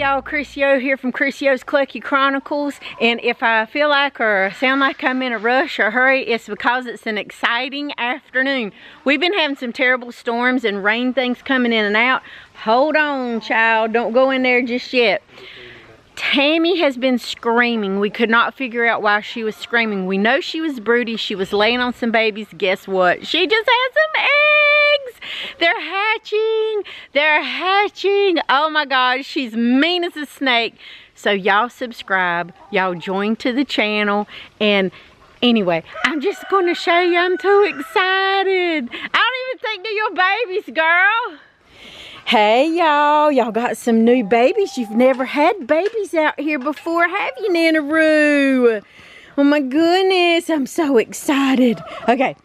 y'all, Crissy here from CrissyOCluckyChronicles, and if I feel like or sound like I'm in a rush or hurry, it's because it's an exciting afternoon. We've been having some terrible storms and rain things coming in and out. Hold on, child, don't go in there just yet. Tami has been screaming. We could not figure out why she was screaming. We know she was broody. She was laying on some babies. Guess what? She just had some eggs. They're hatching. They're hatching. Oh my gosh, she's mean as a snake. So y'all subscribe. Y'all join to the channel. And anyway, I'm just going to show you. I'm too excited. I don't even think they're your babies, girl. Hey y'all got some new babies. You've never had babies out here before, have you, NanaRoo? Oh my goodness, I'm so excited. Okay,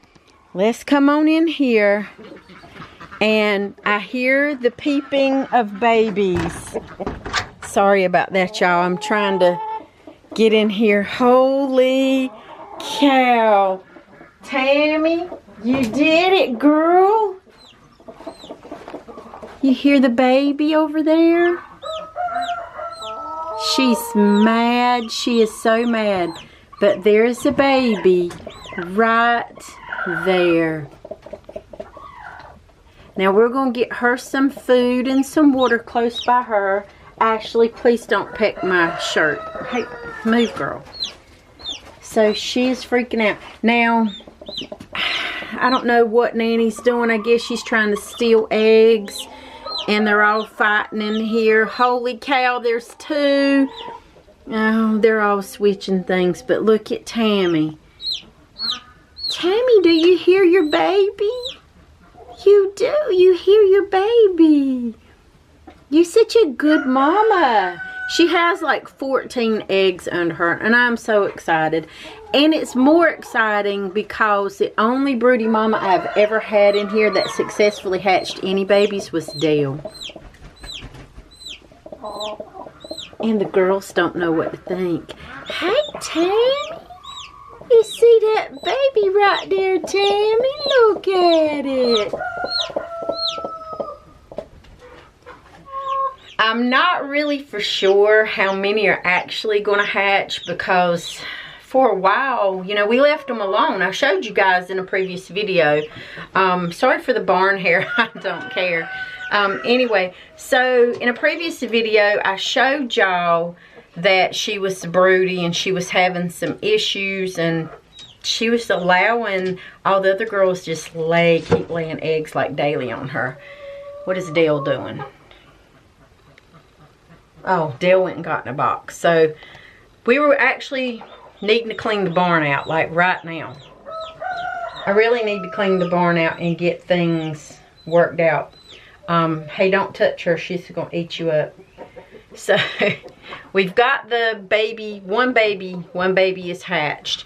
let's come on in here. And I hear the peeping of babies. Sorry about that, y'all. I'm trying to get in here. Holy cow. Tami, you did it, girl. You hear the baby over there? She's mad. She is so mad. But there's a baby right there. Now we're going to get her some food and some water close by her. Ashley, please don't peck my shirt. Hey, move, girl. So she's freaking out. Now, I don't know what Nanny's doing. I guess she's trying to steal eggs. And they're all fighting in here. Holy cow, there's two. Oh, they're all switching things. But look at Tami. Tami, do you hear your baby? You do. You hear your baby. You're such a good mama. She has like 14 eggs under her. And I'm so excited. And it's more exciting because the only broody mama I've ever had in here that successfully hatched any babies was Dale. And the girls don't know what to think. Hey, Tami. You see that baby right there, Tami? Look at it. I'm not really for sure how many are actually going to hatch because for a while, you know, we left them alone. I showed you guys in a previous video. Sorry for the barn hair. I don't care. Anyway, so in a previous video, I showed y'all that she was broody and she was having some issues and she was allowing all the other girls just keep laying eggs like daily on her. What is Dale doing? Oh, Dale went and got in a box. So we were actually needing to clean the barn out, like right now. I really need to clean the barn out and get things worked out. Hey, don't touch her. She's going to eat you up. So we've got the baby. One baby is hatched.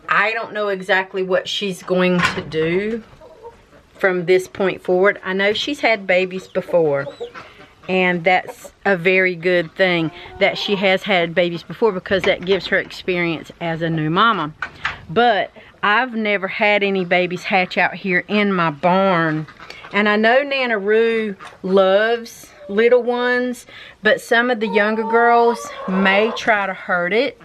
I don't know exactly what she's going to do from this point forward. I know she's had babies before. And that's a very good thing that she has had babies before because that gives her experience as a new mama. But I've never had any babies hatch out here in my barn. And I know NanaRoo loves little ones, but some of the younger girls may try to hurt it.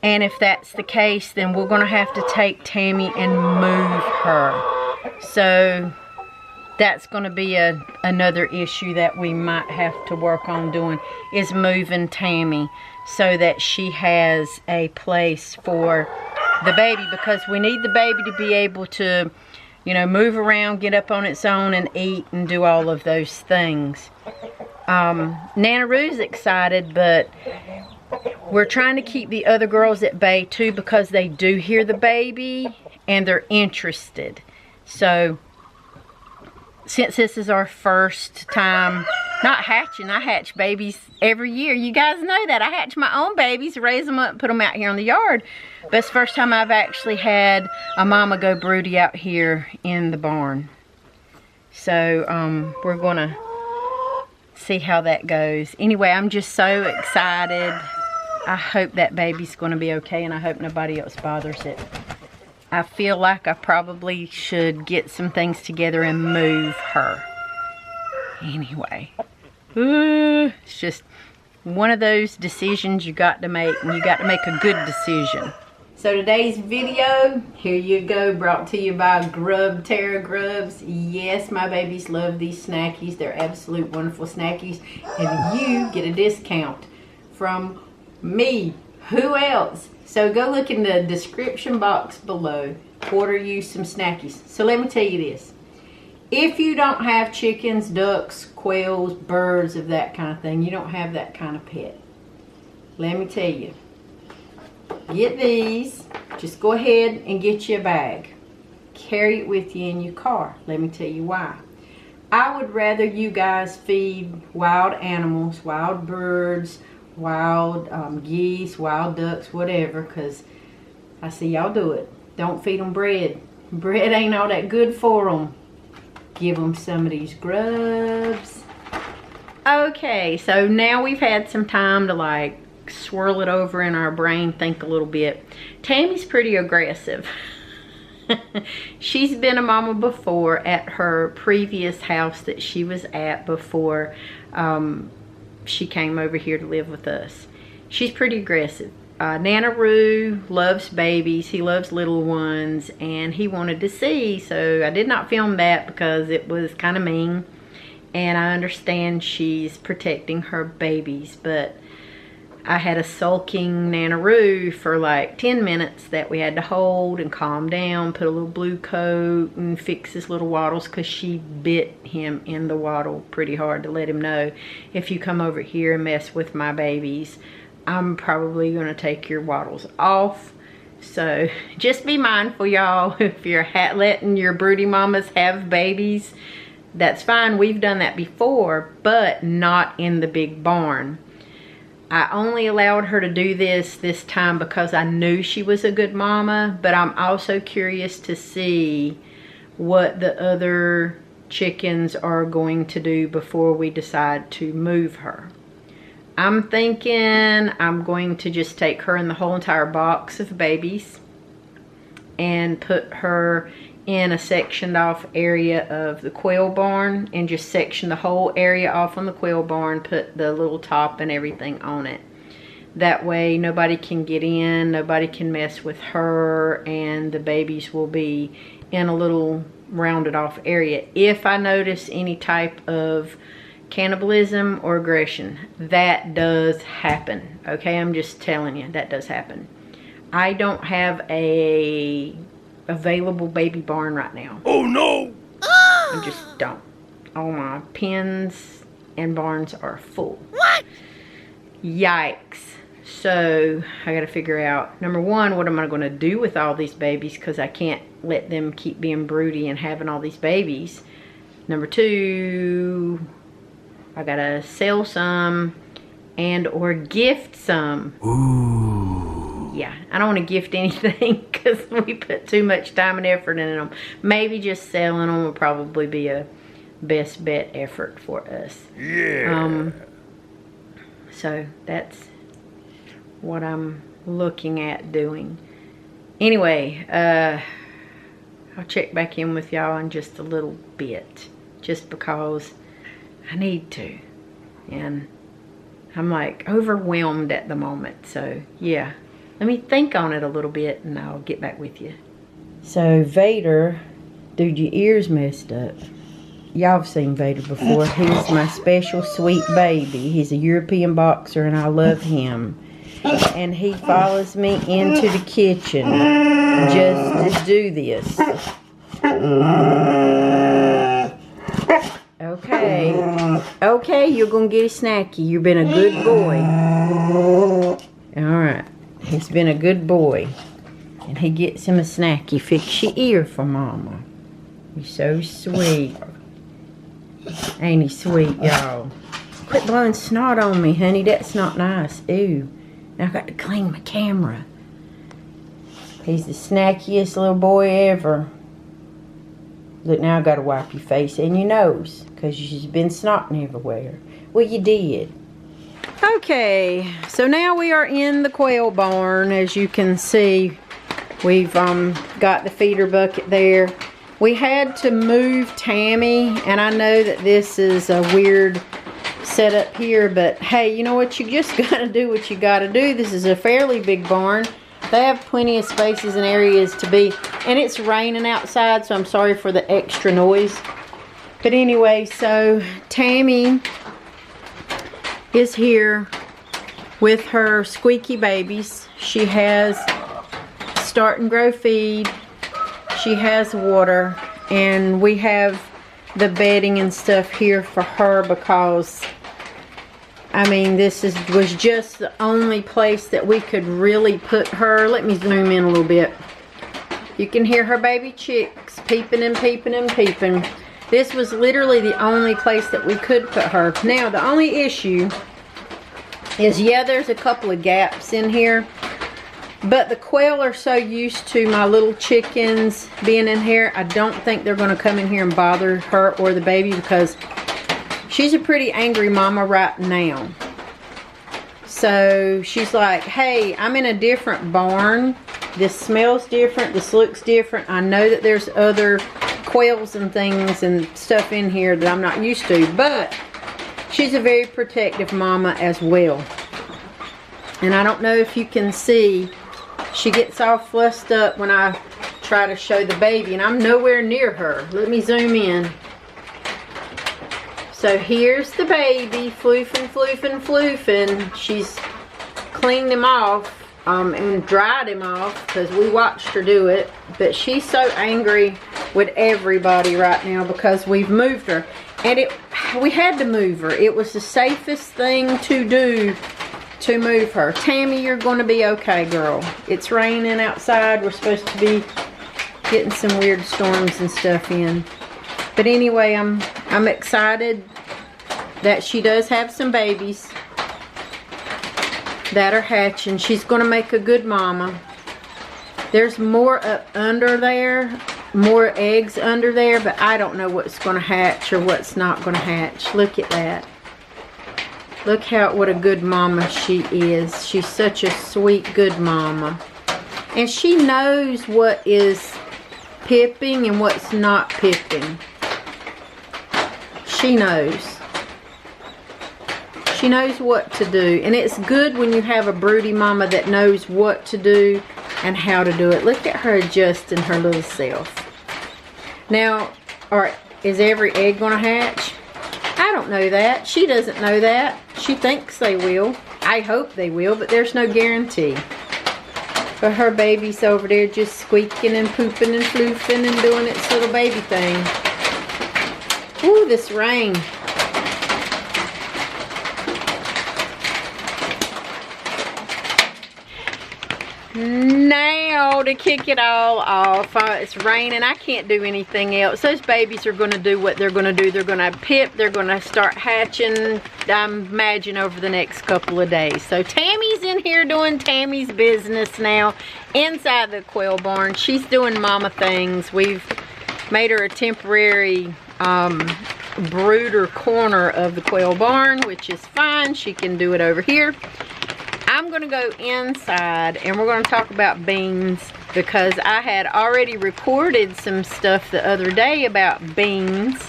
And if that's the case, then we're going to have to take Tami and move her. So that's going to be another issue that we might have to work on doing, is moving Tami so that she has a place for the baby, because we need the baby to be able to, you know, move around, get up on its own and eat and do all of those things. NanaRoo's excited, but we're trying to keep the other girls at bay too because they do hear the baby and they're interested. So since this is our first time not hatching, I hatch babies every year. You guys know that. I hatch my own babies, raise them up, and put them out here in the yard. But it's the first time I've actually had a mama go broody out here in the barn. So we're going to see how that goes. Anyway, I'm just so excited. I hope that baby's going to be okay, and I hope nobody else bothers it. I feel like I probably should get some things together and move her. Anyway, It's just one of those decisions you got to make, and you got to make a good decision. So today's video, here you go, brought to you by Grub Terra Grubs. Yes, my babies love these snackies. They're absolute wonderful snackies. And you get a discount from me. Who else? So go look in the description box below. Order you some snackies. So let me tell you this. If you don't have chickens, ducks, quails, birds, of that kind of thing, you don't have that kind of pet. Let me tell you. Get these. Just go ahead and get you a bag. Carry it with you in your car. Let me tell you why. I would rather you guys feed wild animals, wild birds, wild geese, wild ducks, whatever, because I see y'all do it. Don't feed them bread. Bread ain't all that good for them. Give them some of these grubs. Okay, so now we've had some time to like swirl it over in our brain, think a little bit. Tami's pretty aggressive. She's been a mama before at her previous house that she was at before she came over here to live with us. She's pretty aggressive. NanaRoo loves babies. He loves little ones, and he wanted to see, so I did not film that because it was kind of mean, and I understand she's protecting her babies, but I had a sulking NanaRoo for like 10 minutes that we had to hold and calm down, put a little blue coat and fix his little waddles, because she bit him in the waddle pretty hard to let him know, if you come over here and mess with my babies, I'm probably going to take your waddles off. So just be mindful, y'all. If you're letting your broody mamas have babies, that's fine. We've done that before, but not in the big barn. I only allowed her to do this time because I knew she was a good mama, but I'm also curious to see what the other chickens are going to do before we decide to move her. I'm thinking I'm going to just take her in the whole entire box of babies and put her in a sectioned off area of the quail barn, and just section the whole area off on the quail barn, put the little top and everything on it. That way nobody can get in, nobody can mess with her, and the babies will be in a little rounded off area. If I notice any type of cannibalism or aggression, that does happen. Okay, I'm just telling you, that does happen. I don't have a available baby barn right now. Oh no! I just don't. All my pens and barns are full. What? Yikes. So I gotta figure out, number one, what am I gonna do with all these babies, because I can't let them keep being broody and having all these babies. Number two, I gotta sell some and or gift some. Ooh. Yeah, I don't want to gift anything because we put too much time and effort in them. Maybe just selling them would probably be a best bet effort for us. Yeah. So that's what I'm looking at doing. Anyway, I'll check back in with y'all in just a little bit, just because I need to, and I'm like overwhelmed at the moment. So yeah, let me think on it a little bit and I'll get back with you. So Vader, dude, your ears messed up. Y'all have seen Vader before. He's my special sweet baby. He's a European boxer and I love him. And he follows me into the kitchen just to do this. Okay, you're gonna get a snacky. You've been a good boy. Alright, he's been a good boy. And he gets him a snacky. Fix your ear for mama. You're so sweet. Ain't he sweet, y'all? Quit blowing snot on me, honey. That's not nice. Ooh. Now I got to clean my camera. He's the snackiest little boy ever. Look, now I got to wipe your face and your nose because you've been snotting everywhere. Well, you did. Okay, so now we are in the quail barn. As you can see, we've got the feeder bucket there. We had to move Tami, and I know that this is a weird set up here, but hey, you know what, you just gotta do what you gotta do. This is a fairly big barn. They have plenty of spaces and areas to be, and it's raining outside, so I'm sorry for the extra noise. But anyway, so Tami is here with her squeaky babies. She has start and grow feed, she has water, and we have the bedding and stuff here for her because I mean this was just the only place that we could really put her. Let me zoom in a little bit. You can hear her baby chicks peeping and peeping and peeping. This was literally the only place that we could put her. Now the only issue is, yeah, there's a couple of gaps in here, but the quail are so used to my little chickens being in here, I don't think they're going to come in here and bother her or the baby, because she's a pretty angry mama right now. So she's like, hey, I'm in a different barn. This smells different. This looks different. I know that there's other quails and things and stuff in here that I'm not used to, but she's a very protective mama as well. And I don't know if you can see, she gets all flustered up when I try to show the baby, and I'm nowhere near her. Let me zoom in. So here's the baby, floofing, floofing, floofing. She's cleaned him off and dried him off because we watched her do it. But she's so angry with everybody right now because we've moved her. And we had to move her. It was the safest thing to do to move her. Tami, you're going to be okay, girl. It's raining outside. We're supposed to be getting some weird storms and stuff in. But anyway, I'm excited that she does have some babies that are hatching. She's going to make a good mama. There's more up under there, more eggs under there, but I don't know what's going to hatch or what's not going to hatch. Look at that. Look what a good mama she is. She's such a sweet, good mama. And she knows what is pipping and what's not pipping. She knows. She knows what to do. And it's good when you have a broody mama that knows what to do and how to do it. Look at her adjusting her little self. Now, is every egg going to hatch? I don't know that. She doesn't know that. She thinks they will. I hope they will, but there's no guarantee. But her baby's over there just squeaking and pooping and floofing and doing its little baby thing. Ooh, this rain. Now to kick it all off, it's raining. I can't do anything else. Those babies are going to do what they're going to do. They're going to pip. They're going to start hatching, I imagine, over the next couple of days. So Tami's in here doing Tami's business now inside the quail barn. She's doing mama things. We've made her a temporary brooder corner of the quail barn, which is fine. She can do it over here. I'm going to go inside and we're going to talk about beans, because I had already recorded some stuff the other day about beans.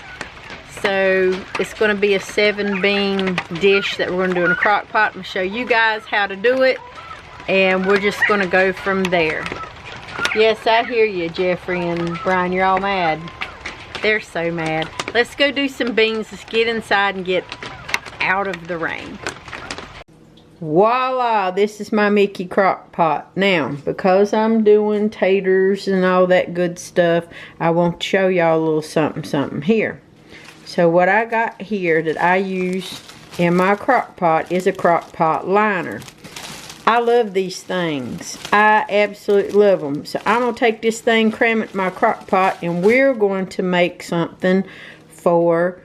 So it's going to be a 7-bean dish that we're going to do in a crock pot. I'm going to show you guys how to do it, and we're just going to go from there. Yes, I hear you, Jeffrey and Brian. You're all mad. They're so mad. Let's go do some beans. Let's get inside and get out of the rain. Voila, this is my Mickey crock pot. Now, because I'm doing taters and all that good stuff, I want to show y'all a little something here. So what I got here that I use in my crock pot is a crock pot liner. I love these things. I absolutely love them. So I'm going to take this thing, cram it in my crock pot, and we're going to make something for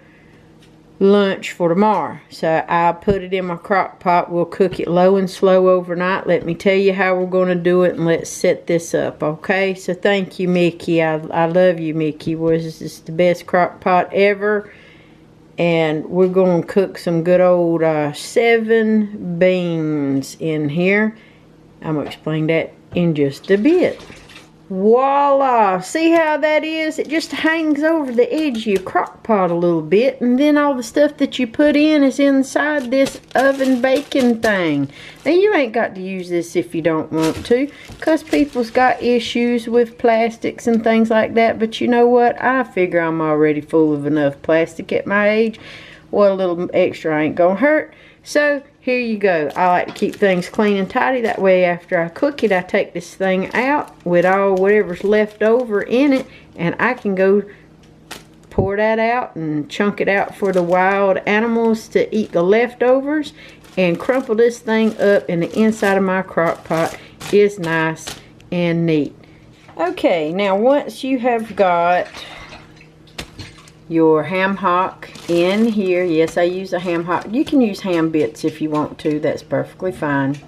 lunch for tomorrow. So I put it in my crock pot. We'll cook it low and slow overnight. Let me tell you how we're going to do it, and let's set this up, okay? So thank you, Mickey. I love you, Mickey. This is the best crock pot ever. And we're going to cook some good old 7 beans in here. I'm going to explain that in just a bit. Voila! See how that is? It just hangs over the edge of your crock pot a little bit, and then all the stuff that you put in is inside this oven baking thing. Now you ain't got to use this if you don't want to, because people's got issues with plastics and things like that, but you know what? I figure I'm already full of enough plastic at my age. What a little extra ain't gonna hurt. So here you go. I like to keep things clean and tidy. That way after I cook it, I take this thing out with all whatever's left over in it, and I can go pour that out and chunk it out for the wild animals to eat the leftovers, and crumple this thing up, and the inside of my crock pot is nice and neat. Okay, now once you have got your ham hock in here, yes, I use a ham hock. You can use ham bits if you want to, that's perfectly fine.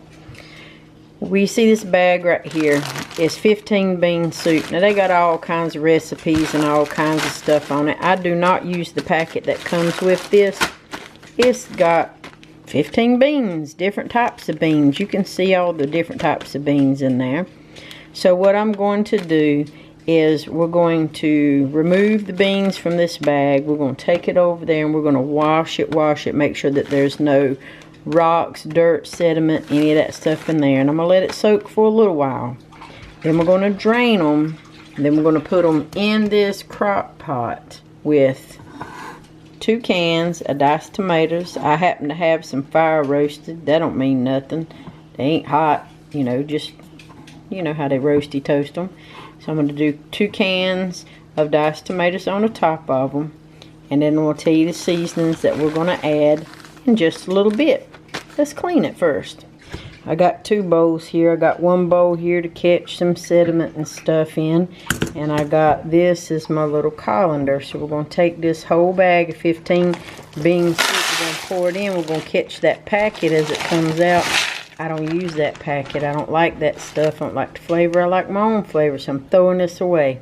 We see this bag right here. It's 15 bean soup. Now they got all kinds of recipes and all kinds of stuff on it. I do not use the packet that comes with this. It's got 15 beans, different types of beans. You can see all the different types of beans in there. So what I'm going to do is we're going to remove the beans from this bag. We're going to take it over there and we're going to wash it, make sure that there's no rocks, dirt, sediment, any of that stuff in there. And I'm going to let it soak for a little while. Then we're going to drain them. Then we're going to put them in this crock pot with 2 cans of diced tomatoes. I happen to have some fire roasted. That don't mean nothing. They ain't hot, you know, just, you know how they roasty toast them. So I'm going to do 2 cans of diced tomatoes on the top of them. And then we'll tell you the seasonings that we're going to add in just a little bit. Let's clean it first. I got 2 bowls here. I got 1 bowl here to catch some sediment and stuff in. And I got this as my little colander. So we're going to take this whole bag of 15 bean soup. We're going to pour it in. We're going to catch that packet as it comes out. I don't use that packet. I don't like that stuff. I don't like the flavor. I like my own flavor. So I'm throwing this away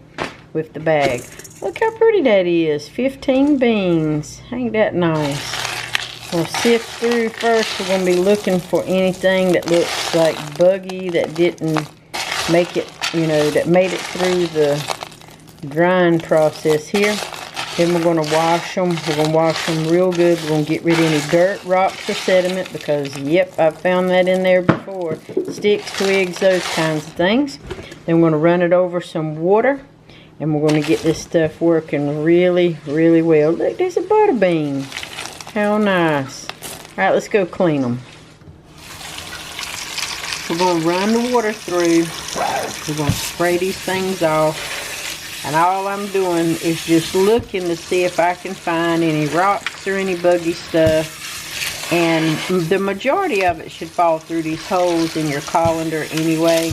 with the bag. Look how pretty that is. 15 beans. Ain't that nice? We'll sift through first. We're going to be looking for anything that looks like buggy, that didn't make it, you know, that made it through the drying process here. Then we're going to wash them. We're going to wash them real good. We're going to get rid of any dirt, rocks, or sediment because, yep, I've found that in there before. Sticks, twigs, those kinds of things. Then we're going to run it over some water. And we're going to get this stuff working really, really well. Look, there's a butter bean. How nice. Alright, let's go clean them. We're going to run the water through. We're going to spray these things off. And all I'm doing is just looking to see if I can find any rocks or any buggy stuff. And the majority of it should fall through these holes in your colander anyway.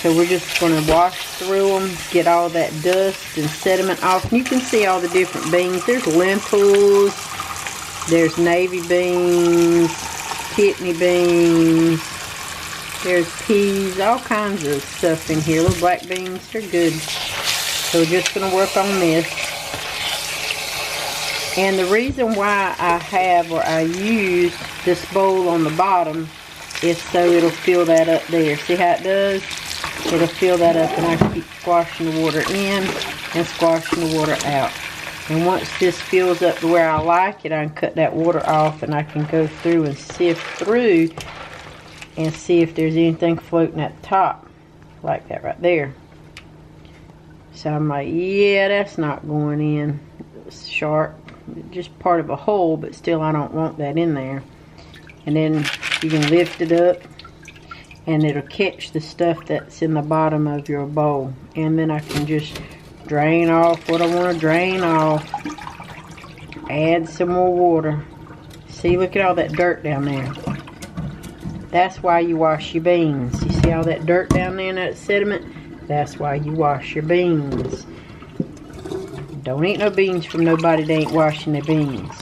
So we're just going to wash through them, get all that dust and sediment off. And you can see all the different beans. There's lentils, there's navy beans, kidney beans, there's peas, all kinds of stuff in here. Little black beans, they're good. So we're just going to work on this. And the reason why I have, or I use this bowl on the bottom is so it'll fill that up there. See how it does? It'll fill that up and I can keep squashing the water in and squashing the water out. And once this fills up to where I like it, I can cut that water off and I can go through and sift through and see if there's anything floating at the top. Like that right there. So I'm like, yeah, that's not going in. It's sharp. Just part of a hole, but still I don't want that in there. And then you can lift it up and it'll catch the stuff that's in the bottom of your bowl. And then I can just drain off what I want to drain off. Add some more water. See, look at all that dirt down there. That's why you wash your beans. You see all that dirt down there and that sediment? That's why you wash your beans. Don't eat no beans from nobody that ain't washing their beans.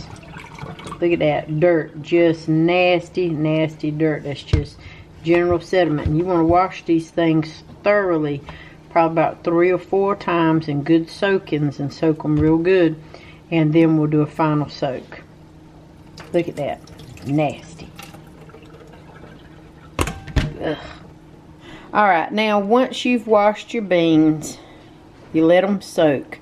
Look at that dirt. Just nasty, nasty dirt. That's just general sediment. And you want to wash these things thoroughly, probably about 3 or 4 times in good soakings, and soak them real good. And then we'll do a final soak. Look at that. Nasty. Ugh. Alright, now once you've washed your beans, you let them soak.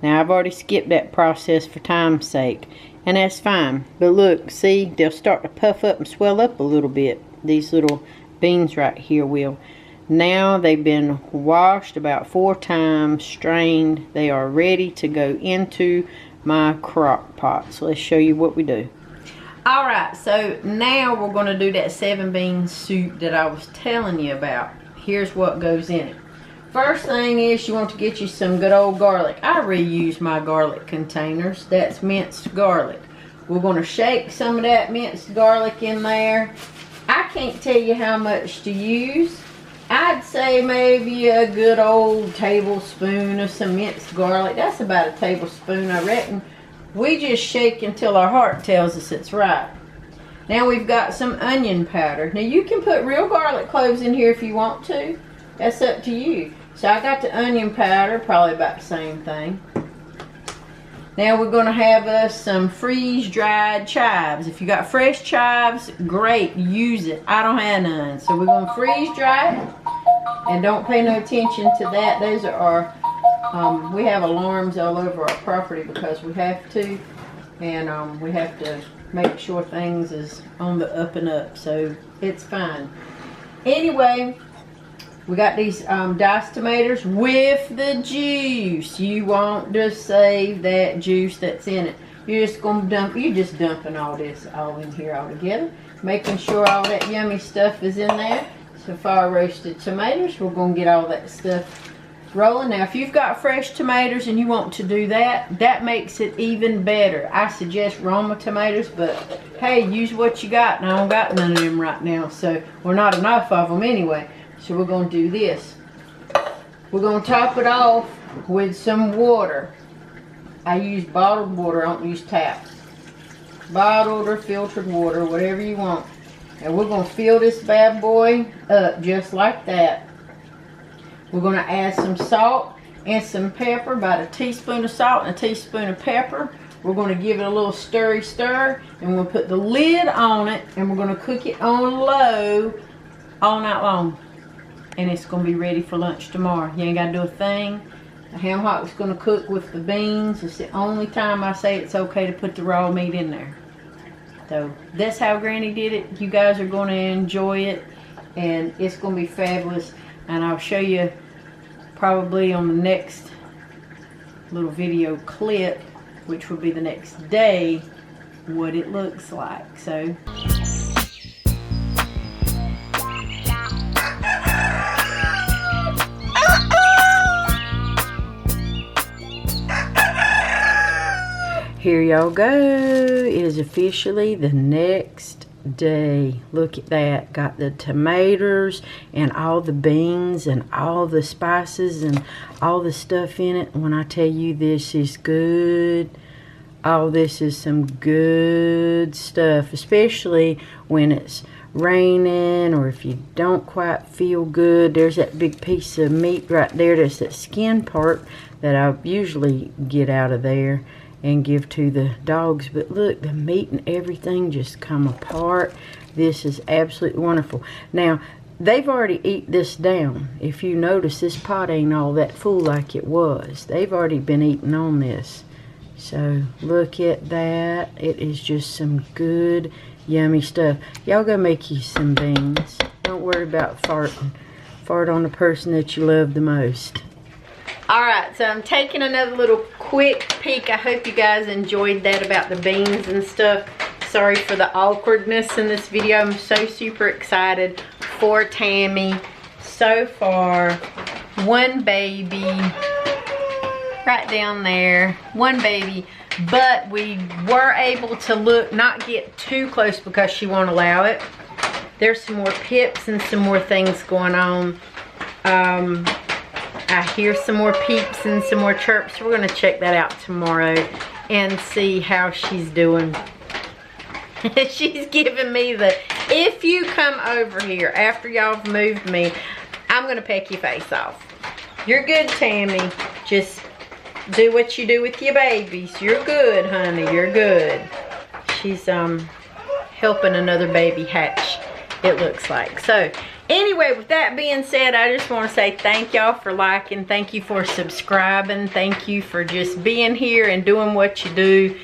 Now I've already skipped that process for time's sake, and that's fine. But look, see, they'll start to puff up and swell up a little bit. These little beans right here will. Now they've been washed about 4 times, strained. They are ready to go into my crock pot. So let's show you what we do. Alright, so now we're going to do that 7-bean soup that I was telling you about. Here's what goes in it. First thing is you want to get you some good old garlic. I reuse my garlic containers. That's minced garlic. We're going to shake some of that minced garlic in there. I can't tell you how much to use. I'd say maybe a good old tablespoon of some minced garlic. That's about a tablespoon, I reckon. We just shake until our heart tells us it's right. Now we've got some onion powder. Now you can put real garlic cloves in here if you want to. That's up to you. So I got the onion powder, probably about the same thing. Now we're going to have us some freeze-dried chives. If you got fresh chives, great, use it. I don't have none. So we're going to freeze-dry it. And don't pay no attention to that. Those are our, we have alarms all over our property because we have to. And we have to make sure things is on the up and up. So it's fine. Anyway, we got these diced tomatoes with the juice. You want to save that juice that's in it. You're just gonna dumping all this all in here all together, making sure all that yummy stuff is in there. So fire roasted tomatoes, we're gonna get all that stuff rolling. Now, if you've got fresh tomatoes and you want to do that, that makes it even better. I suggest Roma tomatoes, but hey, use what you got. And I don't got none of them right now, so we're not enough of them anyway. So we're going to do this. We're going to top it off with some water. I use bottled water, I don't use tap. Bottled or filtered water, whatever you want. And we're going to fill this bad boy up just like that. We're going to add some salt and some pepper, about a teaspoon of salt and a teaspoon of pepper. We're going to give it a little stirry stir, and we'll put the lid on it, and we're going to cook it on low all night long. And it's going to be ready for lunch tomorrow. You ain't got to do a thing. The ham hock is going to cook with the beans. It's the only time I say it's okay to put the raw meat in there. So that's how Granny did it. You guys are going to enjoy it, and it's going to be fabulous. And I'll show you probably on the next little video clip, which will be the next day, what it looks like. So here y'all go. It is officially the next day. Look at that. Got the tomatoes and all the beans and all the spices and all the stuff in it. When I tell you this is good, oh, this is some good stuff, especially when it's raining or if you don't quite feel good. There's that big piece of meat right there. That's that skin part that I usually get out of there and give to the dogs. But look, the meat and everything just come apart. This is absolutely wonderful. Now, they've already eat this down. If you notice, this pot ain't all that full like it was. They've already been eating on this. So, look at that. It is just some good, yummy stuff. Y'all go make you some beans. Don't worry about farting. Fart on the person that you love the most. Alright, so I'm taking another little quick peek. I hope you guys enjoyed that about the beans and stuff. Sorry for the awkwardness in this video. I'm so super excited for Tami. So far, one baby right down there. One baby. But we were able to not get too close because she won't allow it. There's some more pips and some more things going on. I hear some more peeps and some more chirps. We're going to check that out tomorrow and see how she's doing. She's giving me the, if you come over here after y'all have moved me, I'm going to peck your face off. You're good, Tami. Just do what you do with your babies. You're good, honey. You're good. She's helping another baby hatch, it looks like. So, Anyway, with that being said, I just want to say thank y'all for liking. Thank you for subscribing. Thank you for just being here and doing what you do.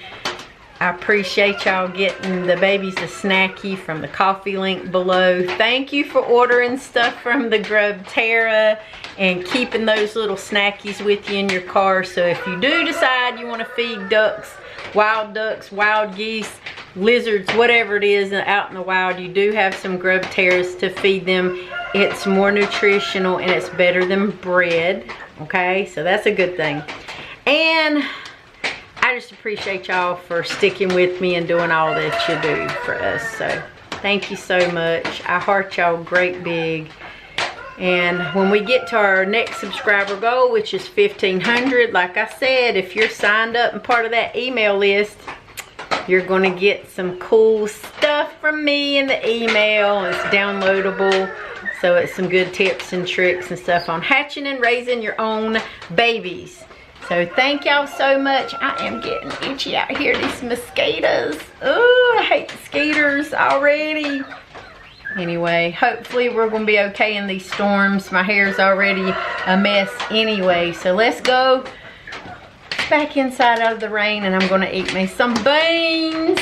I appreciate y'all getting the babies a snacky from the coffee link below. Thank you for ordering stuff from the Grub Terra and keeping those little snackies with you in your car. So if you do decide you want to feed ducks, wild geese, lizards, whatever it is out in the wild, you do have some Grub Terras to feed them. It's more nutritional and it's better than bread. Okay, so that's a good thing. And I just appreciate y'all for sticking with me and doing all that you do for us. So thank you so much. I heart y'all great big. And when we get to our next subscriber goal, which is 1,500, like I said, if you're signed up and part of that email list, you're going to get some cool stuff from me in the email. It's downloadable. So it's some good tips and tricks and stuff on hatching and raising your own babies. So thank y'all so much. I am getting itchy out here, these mosquitoes. Oh, I hate mosquitoes already. Anyway, hopefully we're going to be okay in these storms. My hair's already a mess anyway. So let's go back inside out of the rain and I'm going to eat me some beans.